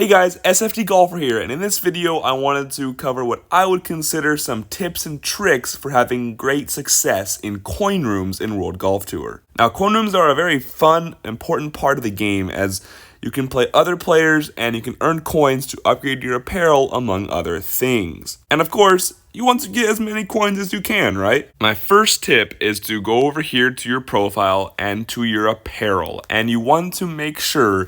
Hey guys, SFD Golfer here, and in this video I wanted to cover what I would consider some tips and tricks for having great success in coin rooms in World Golf Tour. Now, coin rooms are a very fun, important part of the game as you can play other players and you can earn coins to upgrade your apparel, among other things. And of course, you want to get as many coins as you can, right? My first tip is to go over here to your profile and to your apparel, and you want to make sure,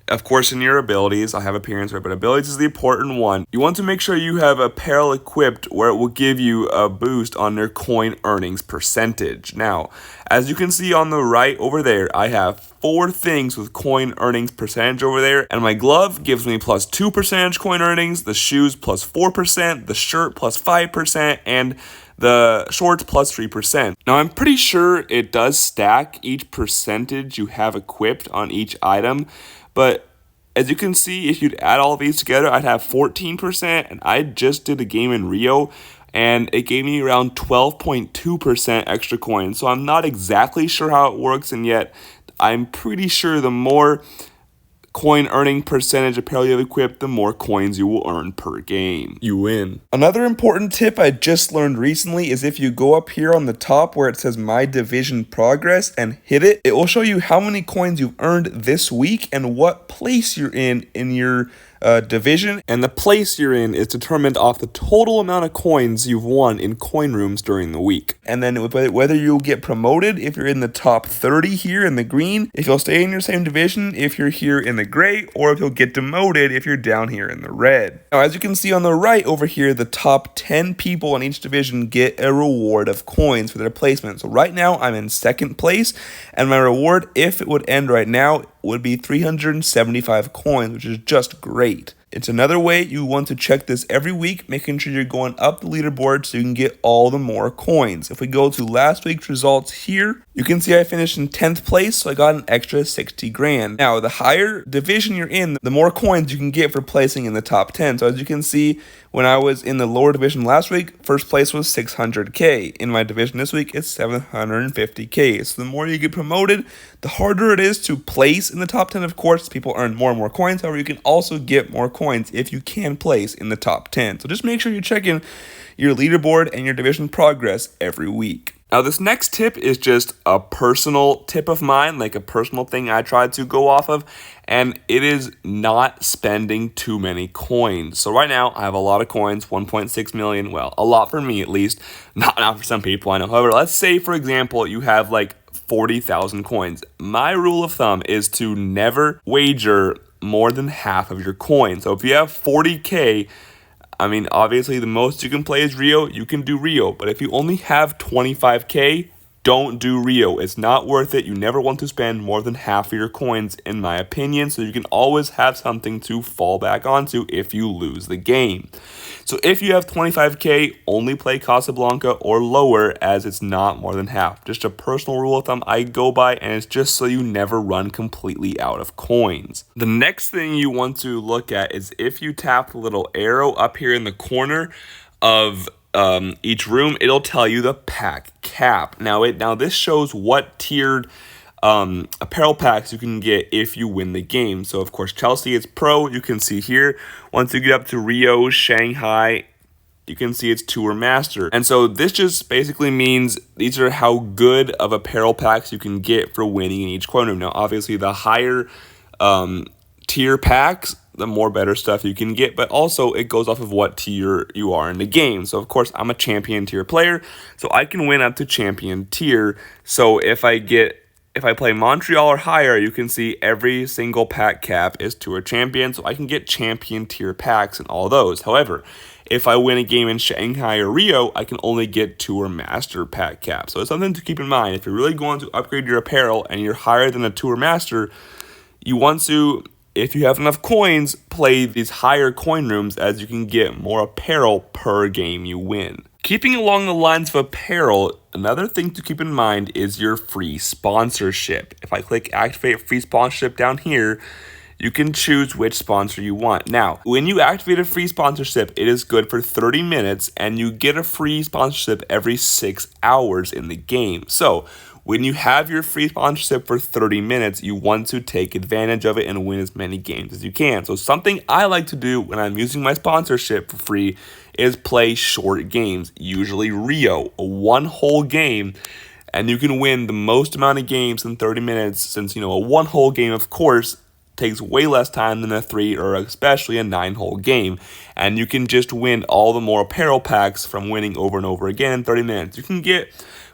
of course, in your abilities, I have appearance right, but abilities is the important one. You want to make sure you have apparel equipped where it will give you a boost on your coin earnings percentage. Now, as you can see on the right over there, I have 4 things with coin earnings percentage over there, and my glove gives me plus 2% coin earnings, the shoes plus 4%, the shirt plus 5%, and the shorts plus 3%. Now, I'm pretty sure it does stack each percentage you have equipped on each item, but as you can see, if you'd add all these together, I'd have 14%, and I just did a game in Rio, and it gave me around 12.2% extra coins. So I'm not exactly sure how it works, and yet I'm pretty sure the more coin earning percentage apparel you have equipped, the more coins you will earn per game. You win. Another important tip I just learned recently is if you go up here on the top where it says My Division Progress and hit it, it will show you how many coins you've earned this week and what place you're in your division, and the place you're in is determined off the total amount of coins you've won in coin rooms during the week. And then whether you'll get promoted if you're in the top 30 here in the green, if you'll stay in your same division if you're here in the gray, or if you'll get demoted if you're down here in the red. Now, as you can see on the right over here, the top 10 people in each division get a reward of coins for their placement. So right now I'm in second place, and my reward, if it would end right now, would be 375 coins, which is just great. It's another way you want to check this every week, making sure you're going up the leaderboard so you can get all the more coins. If we go to last week's results here, you can see I finished in 10th place, so I got an extra 60 grand. Now, the higher division you're in, the more coins you can get for placing in the top 10. So as you can see, when I was in the lower division last week, first place was 600k. In my division this week, it's 750k. So the more you get promoted, the harder it is to place in the top 10. Of course, people earn more and more coins. However, you can also get more coins if you can place in the top 10. So just make sure you're checking your leaderboard and your division progress every week. Now, this next tip is just a personal tip of mine, like a personal thing I tried to go off of, and it is not spending too many coins. So right now, I have a lot of coins, 1.6 million. Well, a lot for me at least, not for some people I know. However, let's say, for example, you have like 40,000 coins. My rule of thumb is to never wager more than half of your coins. So if you have 40k, I mean, obviously the most you can play is Rio, you can do Rio. But if you only have 25k, don't do Rio. It's not worth it. You never want to spend more than half of your coins, in my opinion, so you can always have something to fall back onto if you lose the game. So if you have 25k, only play Casablanca or lower, as it's not more than half. Just a personal rule of thumb I go by, and it's just so you never run completely out of coins. The next thing you want to look at is if you tap the little arrow up here in the corner of each room, it'll tell you the pack cap. Now this shows what tiered apparel packs you can get if you win the game. So of course, Chelsea is pro. You can see here, once you get up to Rio, Shanghai, you can see it's Tour Master. And so this just basically means these are how good of apparel packs you can get for winning in each coin room. Now, obviously, the higher tier packs, the more better stuff you can get, but also it goes off of what tier you are in the game. So of course, I'm a champion tier player, so I can win up to champion tier. So if I play Montreal or higher, you can see every single pack cap is Tour Champion, so I can get champion tier packs in all those. However, if I win a game in Shanghai or Rio, I can only get Tour Master pack cap. So it's something to keep in mind. If you're really going to upgrade your apparel and you're higher than a Tour Master, you want to, if you have enough coins, play these higher coin rooms, as you can get more apparel per game you win. Keeping along the lines of apparel, another thing to keep in mind is your free sponsorship. If I click activate free sponsorship down here, you can choose which sponsor you want. Now, when you activate a free sponsorship, it is good for 30 minutes, and you get a free sponsorship every 6 hours in the game. So when you have your free sponsorship for 30 minutes, you want to take advantage of it and win as many games as you can. So something I like to do when I'm using my sponsorship for free is play short games, usually Rio, a one whole game, and you can win the most amount of games in 30 minutes since, a one whole game, of course, takes way less time than a 3 or especially a 9-hole game, and you can just win all the more apparel packs from winning over and over again in 30 minutes. You can get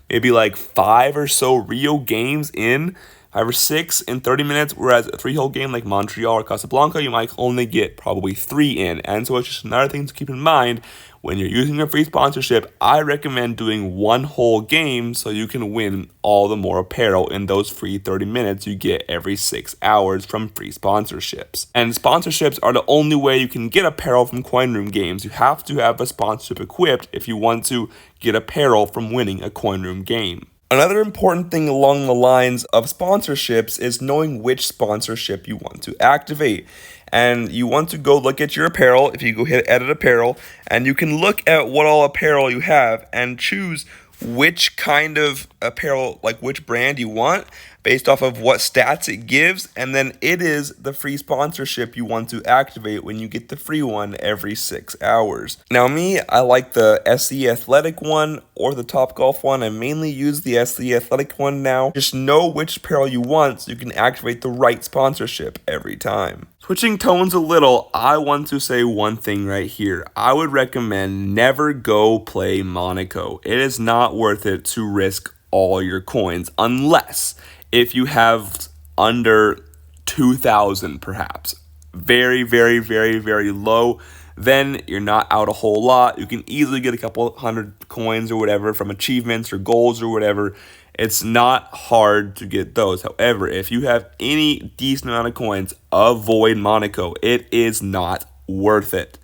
maybe like 5 or so Rio games in, 5 or 6 in 30 minutes, whereas a 3-hole game like Montreal or Casablanca, you might only get probably 3 in. And so it's just another thing to keep in mind when you're using a free sponsorship. I recommend doing one whole game so you can win all the more apparel in those free 30 minutes you get every 6 hours from free sponsorships. And sponsorships are the only way you can get apparel from coin room games. You have to have a sponsorship equipped if you want to get apparel from winning a coin room game. Another important thing along the lines of sponsorships is knowing which sponsorship you want to activate. And you want to go look at your apparel. If you go hit edit apparel, and you can look at what all apparel you have and choose which kind of apparel, like which brand you want based off of what stats it gives, and then it is the free sponsorship you want to activate when you get the free one every 6 hours. Now me, I like the SE Athletic one or the Topgolf one. I mainly use the SE Athletic one now. Just know which apparel you want so you can activate the right sponsorship every time. Switching tones a little, I want to say one thing right here. I would recommend never go play Monaco. It is not worth it to risk all your coins unless if you have under 2,000 perhaps. Very, very, very, very low. Then you're not out a whole lot. You can easily get a couple hundred coins or whatever from achievements or goals or whatever. It's not hard to get those. However, if you have any decent amount of coins, avoid Monaco. It is not worth it.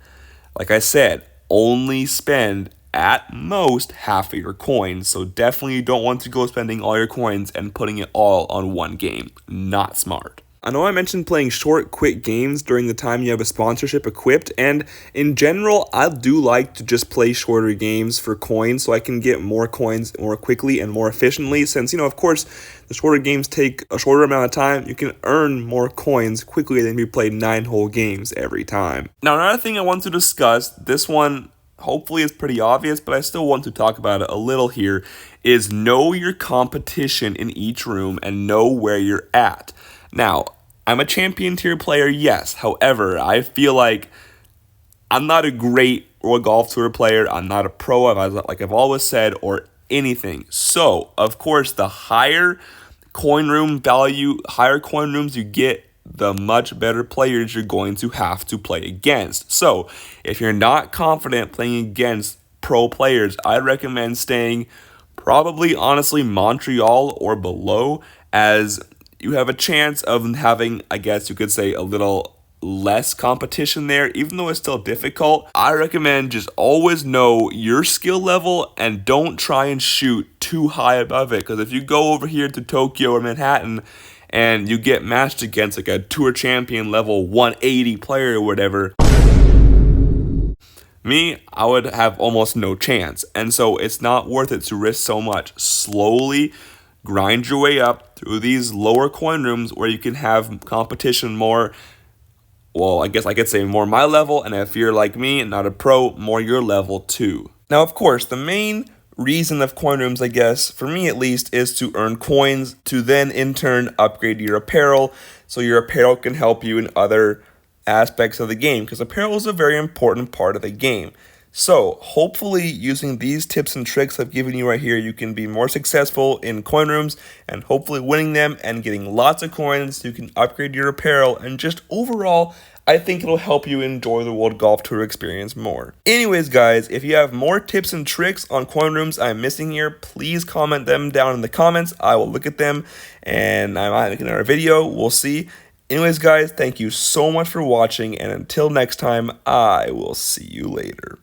Like I said, only spend at most half of your coins. So definitely you don't want to go spending all your coins and putting it all on one game. Not smart. I know I mentioned playing short, quick games during the time you have a sponsorship equipped, and in general, I do like to just play shorter games for coins so I can get more coins more quickly and more efficiently, since, of course, the shorter games take a shorter amount of time. You can earn more coins quickly than if you played 9-hole games every time. Now, another thing I want to discuss, this one hopefully is pretty obvious, but I still want to talk about it a little here, is know your competition in each room and know where you're at. Now, I'm a champion tier player, yes. However, I feel like I'm not a great World Golf Tour player. I'm not a pro, like I've always said, or anything. So, of course, the higher coin room value, higher coin rooms you get, the much better players you're going to have to play against. So, if you're not confident playing against pro players, I recommend staying probably, honestly, Montreal or below, as you have a chance of having, I guess you could say, a little less competition there, even though it's still difficult. I recommend just always know your skill level and don't try and shoot too high above it, because if you go over here to Tokyo or Manhattan and you get matched against like a tour champion level 180 player or whatever, I would have almost no chance. And so it's not worth it to risk so much. Slowly grind your way up through these lower coin rooms where you can have competition more, well, I guess I could say more my level, and if you're like me and not a pro, more your level too. Now, of course, the main reason of coin rooms, I guess, for me at least, is to earn coins to then in turn upgrade your apparel, so your apparel can help you in other aspects of the game, because apparel is a very important part of the game. So, hopefully, using these tips and tricks I've given you right here, you can be more successful in coin rooms and hopefully winning them and getting lots of coins so you can upgrade your apparel, and just overall, I think it'll help you enjoy the World Golf Tour experience more. Anyways, guys, if you have more tips and tricks on coin rooms I'm missing here, please comment them down in the comments. I will look at them, and I might make another video. We'll see. Anyways, guys, thank you so much for watching, and until next time, I will see you later.